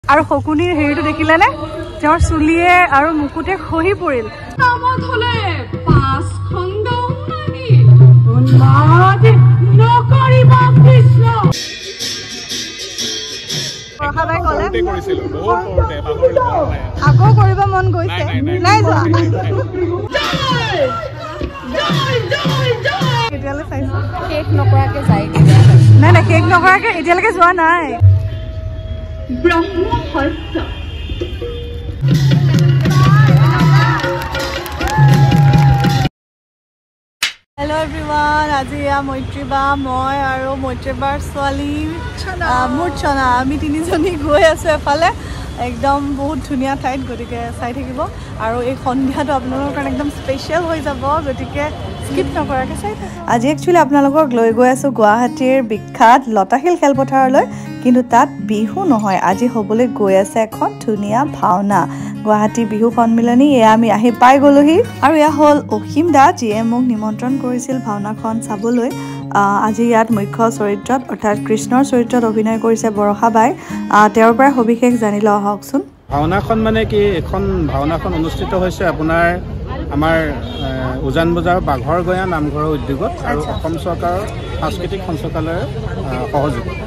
আৰু শকুনিৰ হেৰিটো দেখিলেনে তেওঁৰ চুলিয়ে আৰু মুকুটে খহি পৰিল কামত হলে 5খন গাঁও নাহি উন্মাদ নকৰিব কৃষ্ণ বৰষাবাই ক'লে আকৌ কৰিব মন গৈছে নাই যোৱা এতিয়ালৈ চাইছো শেষ নকৰাকে যায় নাই নাই শেষ নকৰাকে এতিয়ালৈকে যোৱা নাই ব্ৰহ্মহস্ত হেল্ল' এভৰিৱান আজি মৈত্ৰী বা মই আৰু মৈত্ৰী বাৰ ছোৱালী মূৰ্ছনা আমি তিনিজনী গৈ আছো এফালে একদম বহুত ধুনীয়া ঠাইত গতিকে চাই থাকিব আৰু এই সন্ধিয়াটো আপোনালোকৰ কাৰণে একদম স্পেচিয়েল হৈ যাব গতিকে স্কিপ নকৰাকৈ চাই থাকক আজি একচুৱেলি আপোনালোকক লৈ গৈ আছো গুৱাহাটীৰ বিখ্যাত লতাশিল খেলপথাৰলৈ কিন্তু তাত বিহু নহয় আজি হ'বলৈ গৈ আছে এখন ধুনীয়া ভাওনা গুৱাহাটী বিহু সন্মিলনী এয়া আমি আহি পাই গ'লোহি আৰু এয়া হ'ল অসীম দা যিয়ে মোক নিমন্ত্ৰণ কৰিছিল ভাওনাখন চাবলৈ আজি ইয়াত মুখ্য চৰিত্ৰত অৰ্থাৎ কৃষ্ণৰ চৰিত্ৰত অভিনয় কৰিছে বৰষাবাই তেওঁৰ পৰা সবিশেষ জানি লওঁ আহকচোন ভাওনাখন মানে কি এখন ভাওনাখন অনুষ্ঠিত হৈছে আপোনাৰ আমাৰ উজান বজাৰ বাঘৰ গঞা নামঘৰৰ উদ্যোগত আৰু অসম চৰকাৰৰ সাংস্কৃতিক সঞ্চালকালয়ৰ সহযোগত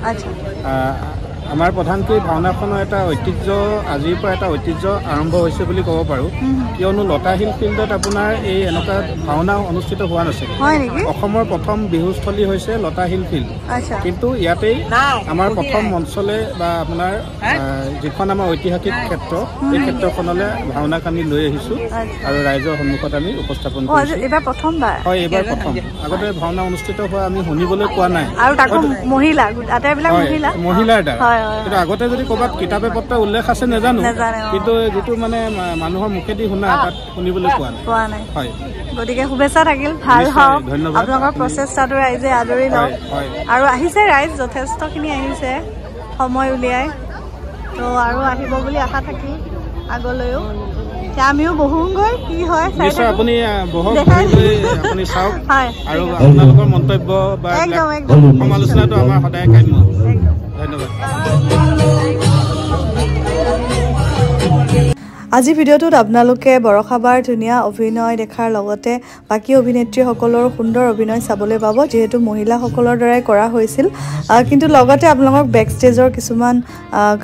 আমাৰ প্ৰধানকৈ ভাওনাখনৰ এটা ঐতিহ্য আজিৰ পৰা এটা ঐতিহ্য আৰম্ভ হৈছে বুলি ক'ব পাৰোঁ কিয়নো লতাশিল ফিল্ডত আপোনাৰ এই এনেকুৱা ভাওনা অনুষ্ঠিত হোৱা নাছিল অসমৰ প্ৰথম বিহুস্থলী হৈছে লতাশিল ফিল্ড কিন্তু ইয়াতেই আমাৰ প্ৰথম মঞ্চলে বা আপোনাৰ যিখন আমাৰ ঐতিহাসিক ক্ষেত্ৰ এই ক্ষেত্ৰখনলৈ ভাওনাক আমি লৈ আহিছোঁ আৰু ৰাইজৰ সন্মুখত আমি উপস্থাপন কৰিছোঁ এইবাৰ প্ৰথমবাৰ হয় এইবাৰ প্ৰথম আগতে ভাওনা অনুষ্ঠিত হোৱা আমি শুনিবলৈ পোৱা নাই আৰু তাকো মহিলা আটাইবিলাক মহিলাৰ দ্বাৰা কিন্তু আগতে যদি ক'ৰবাত কিতাপে পত্ৰ উল্লেখ আছে নাজানো কিন্তু যিটো মানে মানুহৰ মুখেদি শুনা তাত শুনিবলৈ পোৱা নাই হয় গতিকে শুভেচ্ছা থাকিল ভাল হওক আপোনালোকৰ প্ৰচেষ্টাটো ৰাইজে আদৰি লওক আৰু আহিছে ৰাইজ যথেষ্টখিনি আহিছে সময় উলিয়াই তো আৰু আহিব বুলি আশা থাকিল আগলৈও আমিও বহোগৈ কি হয় আপুনি আপুনি চাওক আৰু আপোনালোকৰ মন্তব্য বা সমালোচনাটো আমাৰ সদায় কাম্য ধন্যবাদ আজি ভিডিঅ'টোত আপোনালোকে বৰষাবাৰ ধুনীয়া অভিনয় দেখাৰ লগতে বাকী অভিনেত্ৰীসকলৰ সুন্দৰ অভিনয় চাবলৈ পাব যিহেতু মহিলাসকলৰ দ্বাৰাই কৰা হৈছিল কিন্তু লগতে আপোনালোকক বেক ষ্টেজৰ কিছুমান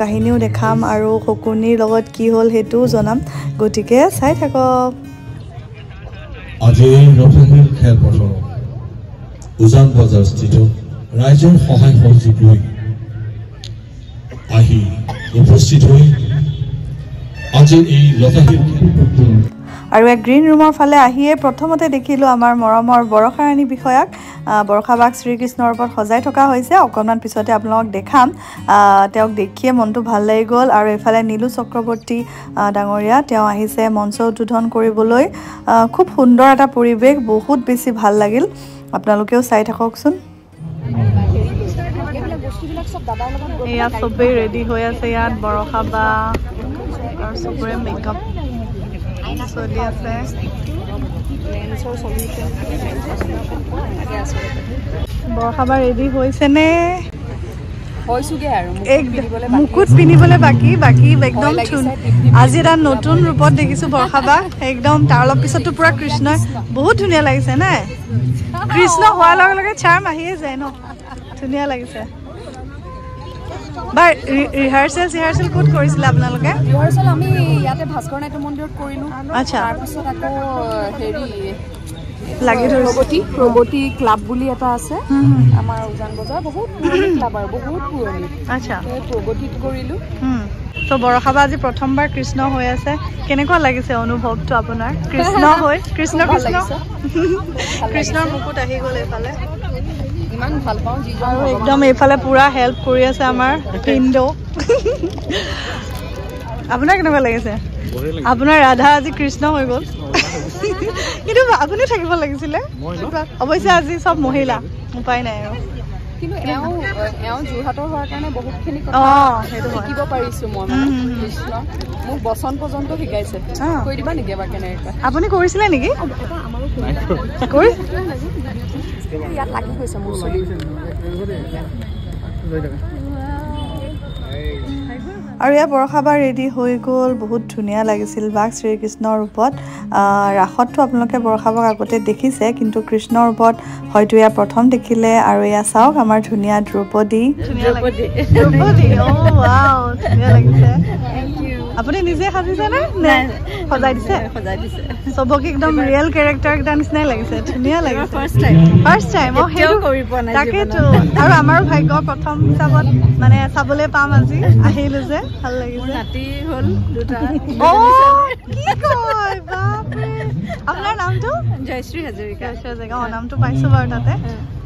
কাহিনীও দেখাম আৰু শকুনিৰ লগত কি হ'ল সেইটোও জনাম গতিকে চাই থাকক আজি লতাশিল খেলপথাৰ উজান বজাৰ স্থিত ৰাইজৰ সহায় সহযোগ লৈ আহি উপস্থিত হৈ আজি এই লতাশিল আৰু এক গ্ৰীণ ৰুমৰ ফালে আহিয়ে প্ৰথমতে দেখিলোঁ আমাৰ মৰমৰ বৰষাৰাণী বিষয়াক বৰষাবাক শ্ৰীকৃষ্ণৰ ওপৰত সজাই থকা হৈছে অকণমান পিছতে আপোনালোকক দেখাম তেওঁক দেখিয়ে মনটো ভাল লাগি গ'ল আৰু এইফালে নীলু চক্ৰৱৰ্তী ডাঙৰীয়া তেওঁ আহিছে মঞ্চ উদ্বোধন কৰিবলৈ খুব সুন্দৰ এটা পৰিৱেশ বহুত বেছি ভাল লাগিল আপোনালোকেও চাই থাককচোন এয়া চবেই ৰেডি হৈ আছে ইয়াত বৰষাবা আৰু চবৰে মেকআপ চলি আছে বৰষাবা ৰেডি হৈছেনে মুকুট পিন্ধিবলৈ বাকী একদম আজি এটা নতুন ৰূপত দেখিছোঁ বৰষাবা একদম তাৰ অলপ পিছতো পুৰা কৃষ্ণই বহুত ধুনীয়া লাগিছে নাই কৃষ্ণ হোৱাৰ লগে লগে চাৰ্ম আহিয়ে যায় ন ধুনীয়া লাগিছে বাৰ ৰিহাৰ্চেল ক'ত কৰিছিলে আপোনালোকে ৰিহাৰ্চেল আমি ইয়াতে ভাস্কৰ নাট্য মন্দিৰত কৰিলোঁ আচ্ছা তাৰপিছত আকৌ হেৰি লাগি প্ৰগতি ক্লাব বুলি এটা আছে আমাৰ উজান বজাৰ বহুত পুৰণি ক্লাব আৰু বহুত পুৰণি আচ্ছা প্ৰগতিত কৰিলোঁ তো বৰষাবা আজি প্ৰথমবাৰ কৃষ্ণ হৈ আছে কেনেকুৱা লাগিছে অনুভৱটো আপোনাৰ কৃষ্ণ হৈ কৃষ্ণৰ মুকুট আহি গ'ল এইফালে ইমান ভাল পাওঁ আৰু একদম এইফালে পুৰা হেল্প কৰি আছে আমাৰ পিণ্ডো আপোনাৰ কেনেকুৱা লাগিছে আপোনাৰ ৰাধা আজি কৃষ্ণ হৈ গ'ল কিন্তু আপুনিও থাকিব লাগিছিলে অৱশ্যে আজি চব মহিলা উপায় নাই আৰু কিন্তু এওঁ যোৰহাটৰ হোৱাৰ কাৰণে বহুতখিনি কথা শিকিব পাৰিছোঁ মই কৃষ্ণ মোক বচন পৰ্যন্ত শিকাইছে কৈ দিবা নেকি এবাৰ কেনেকৈ আপুনি কৰিছিলে নেকি ইয়াত লাগি গৈছে মোৰ চলি আৰু ইয়াৰ বৰষাবা ৰেডি হৈ গ'ল বহুত ধুনীয়া লাগিছিল বাঘ শ্ৰীকৃষ্ণৰ ৰূপত ৰাসতটো আপোনালোকে বৰষাবাক আগতে দেখিছে কিন্তু কৃষ্ণৰ ৰূপত হয়তো ইয়াৰ প্ৰথম দেখিলে আৰু এয়া চাওক আমাৰ ধুনীয়া দ্ৰৌপদী ধুনীয়া লাগিছে আপুনি নিজে সাজিছে নে সজাই দিছে চবকে একদম ৰিয়েল কেৰেক্টাৰ এটা নিচিনাই লাগিছে ধুনীয়া লাগিছে ফাৰ্ষ্ট টাইম তাকেতো আৰু আমাৰো ভাগ্য প্ৰথম হিচাপত মানে চাবলৈ পাম আজি আহিলো যে ভাল লাগিছে আপোনাৰ নামটো জয়শ্ৰী হাজৰিকা নামটো পাইছো বাৰু তাতে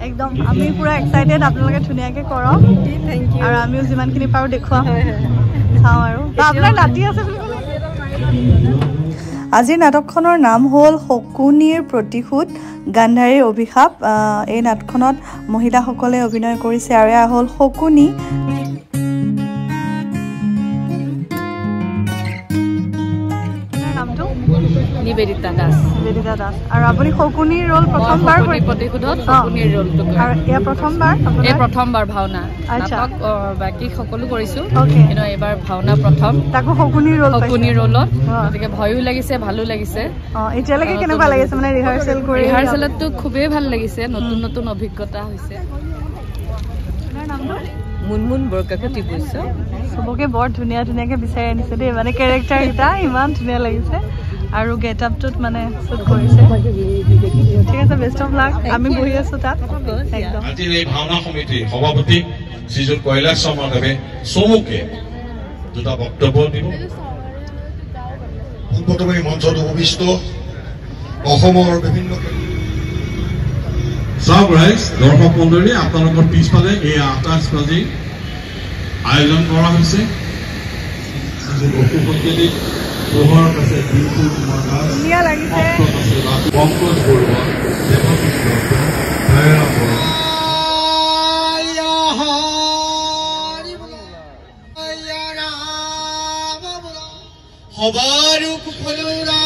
একদম আমি পুৰা এক্সাইটেড আপোনালোকে ধুনীয়াকে কৰক আৰু আমিও যিমানখিনি পাৰো দেখুৱাম চাওঁ আৰু আপোনাৰ নাতি আছে বুলি ক'লে আজিৰ নাটকখনৰ নাম হ'ল শকুনিৰ প্ৰতিশোধ গান্ধাৰীৰ অভিশাপ এই নাটকখনত মহিলাসকলে অভিনয় কৰিছে আৰু এয়া হ'ল শকুনি নিবেদিতা দাস আৰু আপুনি শকুনিৰ ৰোল প্ৰথমবাৰ প্ৰতিশোধত শকুনিৰ ৰোলটো আৰু এয়া প্ৰথমবাৰ ভাওনা নাটক বাকী সকলো কৰিছো কিন্তু এইবাৰ ভাওনা প্ৰথম তাকো শকুনিৰ ৰোলত গতিকে ভয়ো লাগিছে ভালো লাগিছে এতিয়ালৈকে কেনেকুৱা লাগিছে মানে ৰিহাৰ্চেলততো খুবেই ভাল লাগিছে নতুন নতুন অভিজ্ঞতা হৈছে মুনমুন বৰকাকতি বুইছো চবকে বৰ ধুনীয়াকে বিচাৰি আনিছে দেই মানে কেৰেক্টাৰ কেইটা ইমান ধুনীয়া লাগিছে আৰু গেট আপটোত মানে শ্বুট কৰিছে ঠিক আছে বেষ্ট অফ লাক আমি বহি আছো তাত একদম আজিৰ এই ভাওনা সমিতিৰ সভাপতি শ্ৰীযুত কৈলাশ শৰ্মাদেৱে চমুকে দুটা বক্তব্য দিব পোনপ্ৰথমে মঞ্চত উপবিষ্ট অসমৰ বিভিন্ন চাওক ৰাইজ দৰ্শক মণ্ডলী আপোনালোকৰ পিছফালে এই আতচবাজি আয়োজন কৰা হৈছে পোহৰ আছে বিপুল কুমাৰ দাস ধুনীয়া লাগিছে পংকজ বৰুৱা সবাৰো কুশলৰা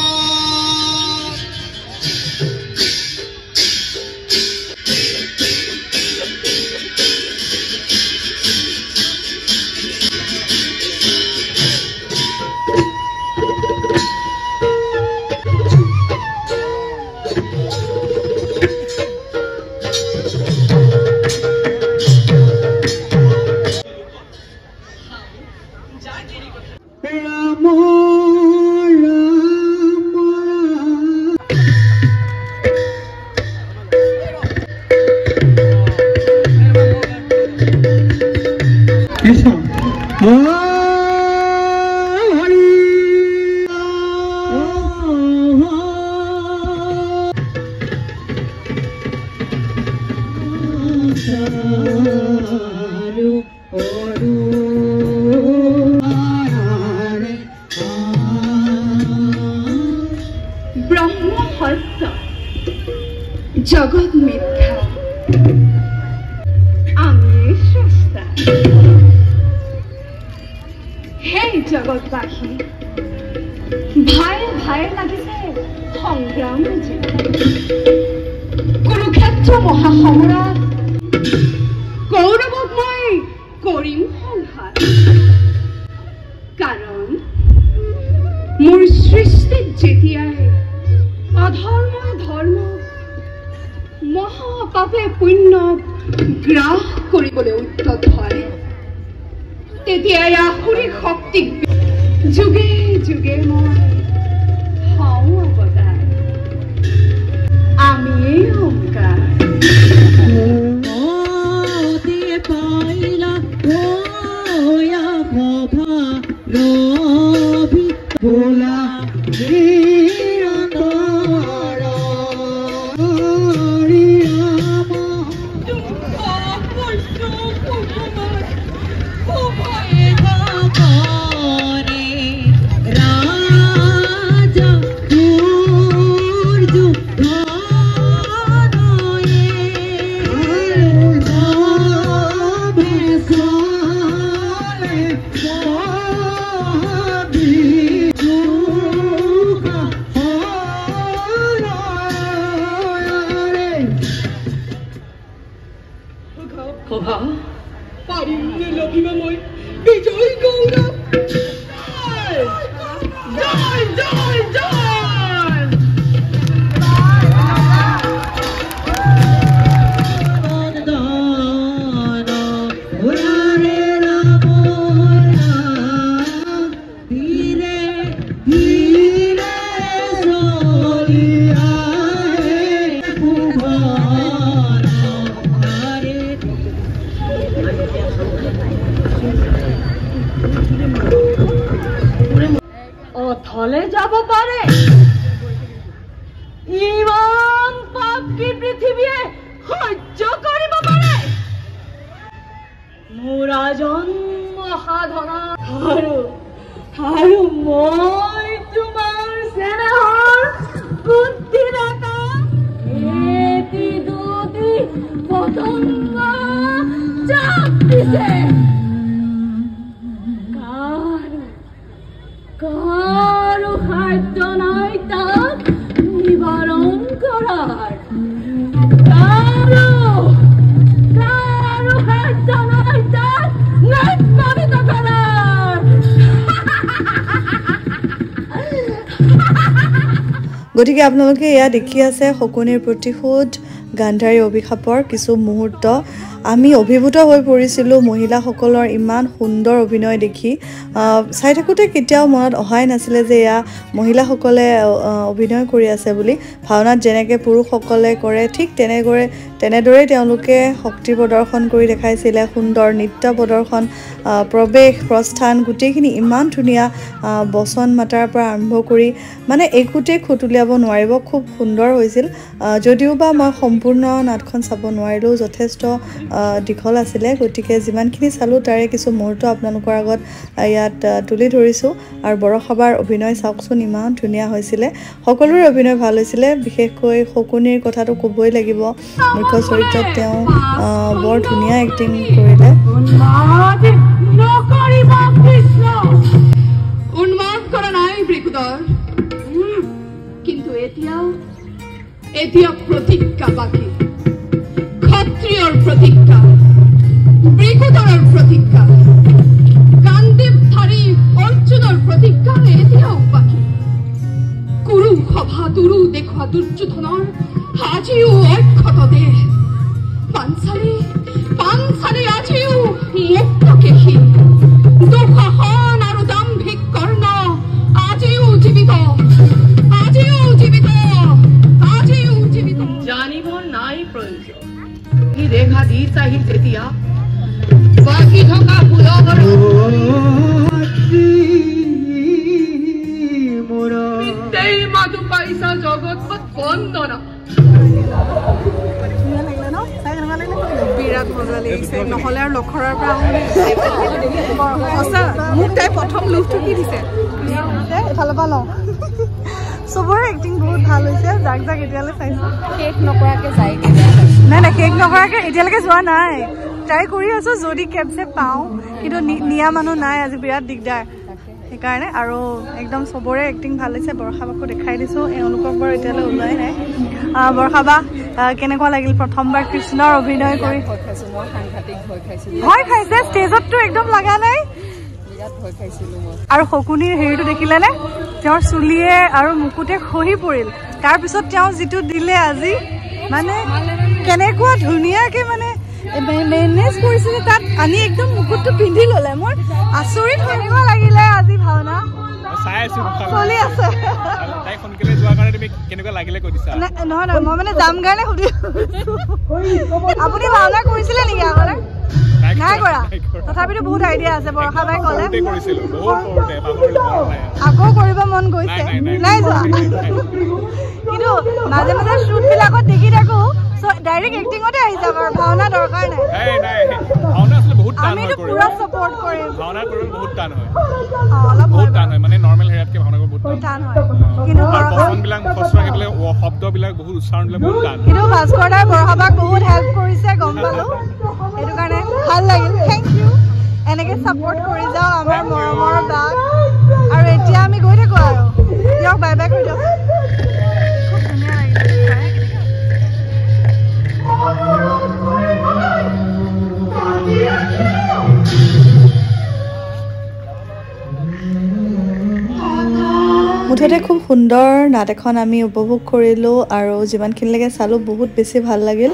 জগৎ মিথ্যা আমি সস্তা হে জগৎবাসী ভাই ভাইয়ে লাগিছে সংগ্ৰাম কুৰুক্ষেত্ৰ মহাসমৰত কৌৰৱক মই কৰিম সংহাৰ কাৰণ মোৰ সৃষ্টিত যেতিয়াই অধৰ্ম ধৰ্ম মহাপাপে পুণ্য গ্ৰাস কৰিবলৈ উদ্যত হয় তেতিয়াই আসুৰিক শক্তিক যুগে যুগে মই হওঁ অৱতাৰ আমিয়েই ওংকাৰ পথলে যাব পাৰে ইমান পাপ কি পৃথিৱীয়ে সহ্য কৰিব পাৰে মোৰ জন্ম সাধনা আৰু মই তোমাৰ চেনেহৰ বুদ্ধিদাতা এটি দুটি পতংগ চাপ দিছে কাৰো সাধ্য নাই তাক নিবাৰণ কৰাৰ কাৰো সাধ্য নাই তাক নিৰ্বাণিত কৰাৰ গতিকে আপোনালোকে এয়া দেখি আছে শকুনিৰ প্ৰতিশোধ গান্ধাৰী অভিশাপৰ কিছু মুহূৰ্ত আমি অভিভূত হৈ পৰিছিলোঁ মহিলাসকলৰ ইমান সুন্দৰ অভিনয় দেখি চাই থাকোঁতে কেতিয়াও মনত অহাই নাছিলে যে এয়া মহিলাসকলে অভিনয় কৰি আছে বুলি ভাওনাত যেনেকৈ পুৰুষসকলে কৰে ঠিক তেনেদৰেই তেওঁলোকে শক্তি প্ৰদৰ্শন কৰি দেখাইছিলে সুন্দৰ নৃত্য প্ৰদৰ্শন প্ৰৱেশ প্ৰস্থান গোটেইখিনি ইমান ধুনীয়া বচন মাতাৰ পৰা আৰম্ভ কৰি মানে একোটেই খুট উলিয়াব নোৱাৰিব খুব সুন্দৰ হৈছিল যদিও বা মই সম্পূৰ্ণ নাটখন চাব নোৱাৰিলোঁ যথেষ্ট দীঘল আছিলে গতিকে যিমানখিনি চালোঁ তাৰে কিছু মুহূৰ্ত আপোনালোকৰ আগত ইয়াত তুলি ধৰিছোঁ আৰু বৰসবাৰ অভিনয় চাওকচোন ইমান ধুনীয়া হৈছিলে সকলোৰে অভিনয় ভাল হৈছিলে বিশেষকৈ শকুনিৰ কথাটো ক'বই লাগিব মুখ্য চৰিত্ৰত তেওঁ বৰ ধুনীয়া এক্টিং কৰিলে উন্মাদ কৰা নাই বৃকুদৰ কিন্তু এতিয়া প্ৰতিজ্ঞা বাকী ক্ষত্ৰিয়ৰ প্ৰতিজ্ঞা বৃকুদৰৰ প্ৰতিজ্ঞা গান্ধীধাৰী অৰ্জুনৰ প্ৰতিজ্ঞা এতিয়াও বাকী কুৰু সভা দুৰু দেখুৱা দুৰ্যোধনৰ আজিও অক্ষত দেহ পাঞ্চালী আজিও মুক্তকেশী দুঃসাহন আৰু দাম্ভিক কৰ্ণ আজিও জীৱিত জানিবৰ নাই প্ৰয়োজন ৰেখা দি চাহি তেতিয়া বাকী থকা ফুলৰ মাতো পাইছা জগত বন্দনা বিৰাট মজা লাগিছে নহ'লে আৰু লখৰাৰ পৰা সঁচা মোক তাই প্ৰথম লুভটো কি দিছে এফালৰ পৰা লওঁ চবৰে এক্টিং বহুত ভাল হৈছে যাক এতিয়ালৈ চাইছোঁ শেষ নকৰাকৈ যায়গৈ নাই শেষ নকৰাকৈ এতিয়ালৈকে যোৱা নাই ট্ৰাই কৰি আছোঁ যদি কেবছে পাওঁ কিন্তু নিয়া মানুহ নাই আজি বিৰাট দিগদাৰ সেইকাৰণে আৰু একদম চবৰে এক্টিং ভাল হৈছে বৰষাবাকো দেখাই দিছোঁ এওঁলোকক বাৰু এতিয়ালৈ ওলোৱাই নাই বৰষাবা কেনেকুৱা লাগিল প্ৰথমবাৰ কৃষ্ণৰ অভিনয় কৰি ভয় খাইছে ষ্টেজততো একদম লগা নাই আৰু শকুনিৰ হেৰিটো দেখিলেনে তেওঁৰ চুলিয়ে আৰু মুকুটে খহি পৰিল তাৰপিছত তেওঁ যিটো দিলে আজি মানে কেনেকুৱা ধুনীয়াকৈ মানে মেনেজ কৰিছিলে তাত আনি একদম মুকুটটো পিন্ধি ল'লে মোৰ আচৰিত কেনেকুৱা লাগিলে আজি ভাওনা চলি আছে নহয় মই মানে যাম কাৰণে সুধি আপুনি ভাওনা কৰিছিলে নেকি আগতে নাই কৰা তথাপিতো বহুত আইডিয়া আছে বৰষাবাই ক'লে আকৌ কৰিব মন গৈছে নাই যোৱা কিন্তু মাজে মাজে শ্বুটবিলাকত দেখি থাকোঁ ডাইৰেক্ট এক্টিঙতে আহি যাব আৰু ভাওনা দৰকাৰ নাই আমিতো পুৰা ছাপোৰ্ট কৰিম বহুত টান হয় মানে নৰ্মেল হেৰিয়াতকৈ ভাওনা বহুত টান হয় কিন্তু বচনবিলাক মুখস্থ থাকিলে শব্দবিলাক বহুত উচ্চাৰণবিলাক বহুত টান কিন্তু ভাস্কৰ দাই বৰষাবাক বহুত হেল্প কৰিছে গম পালোঁ সেইটো কাৰণে ভাল লাগিল থেংক ইউ এনেকৈ ছাপোৰ্ট কৰি যাওঁ আমাৰ মৰমৰ বাক আৰু এতিয়া আমি গৈ থাকোঁ আৰু দিয়ক বাই বাই কৰি দিয়ক খুব ধুনীয়া লাগিলে মুঠতে খুব সুন্দৰ নাট এখন আমি উপভোগ কৰিলোঁ আৰু যিমানখিনিলৈকে চালোঁ বহুত বেছি ভাল লাগিল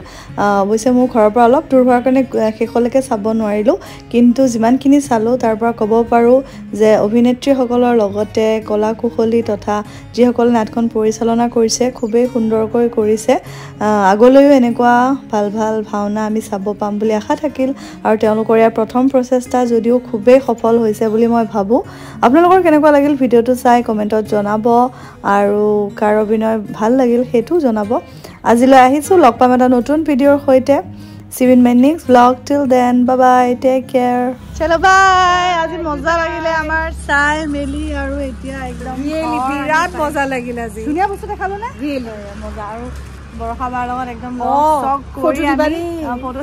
অৱশ্যে মোৰ ঘৰৰ পৰা অলপ দূৰ হোৱাৰ কাৰণে শেষলৈকে চাব নোৱাৰিলোঁ কিন্তু যিমানখিনি চালোঁ তাৰ পৰা ক'ব পাৰোঁ যে অভিনেত্ৰীসকলৰ লগতে কলা কুশলী তথা যিসকলে নাটখন পৰিচালনা কৰিছে খুবেই সুন্দৰকৈ কৰিছে আগলৈও এনেকুৱা ভাল ভাল ভাওনা আমি চাব পাম বুলি আশা থাকিল আৰু তেওঁলোকৰ ইয়াৰ প্ৰথম প্ৰচেষ্টা যদিও খুবেই সফল হৈছে বুলি মই ভাবোঁ আপোনালোকৰ কেনেকুৱা লাগিল ভিডিঅ'টো চাই কমেণ্টত জনাব আৰু কাৰ অভিনয় ভাল লাগিল সেইটো জনাব আজিলৈ আহিছোঁ লগ পাম এটা নতুন ভিডিঅ'ৰ সৈতে See you in my next vlog. Till then, bye bye. Take care. Chalo bye. আজি মজা লাগিলে আমাৰ চাই মেলি আৰু এতিয়া একদম বিৰাট মজা লাগিলে আজি ধুনীয়া বস্তু দেখালো না ৰিয়েল মজা আৰু বৰখাবাৰ লগত একদম চক কৰি আমি ফটো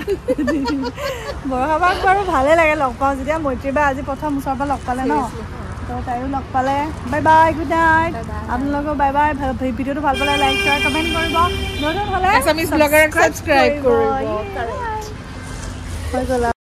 বৰখাবাক বাৰু ভালে লাগে লগ পাওঁ যেতিয়া মৈত্ৰীবা আজি প্ৰথম ওচৰৰ পৰা লগ পালে ন তো তাইও লগ পালে বাই বাই গুড নাইট আপোনালোকৰ বাই বাই ভিডিঅ'টো ভাল পালে লাইক শ্বেয়াৰ কমেণ্ট কৰিব নতুন হ'লে এছামিজ ব্লগাৰক সাবস্ক্ৰাইব কৰিব হৈ গ'ল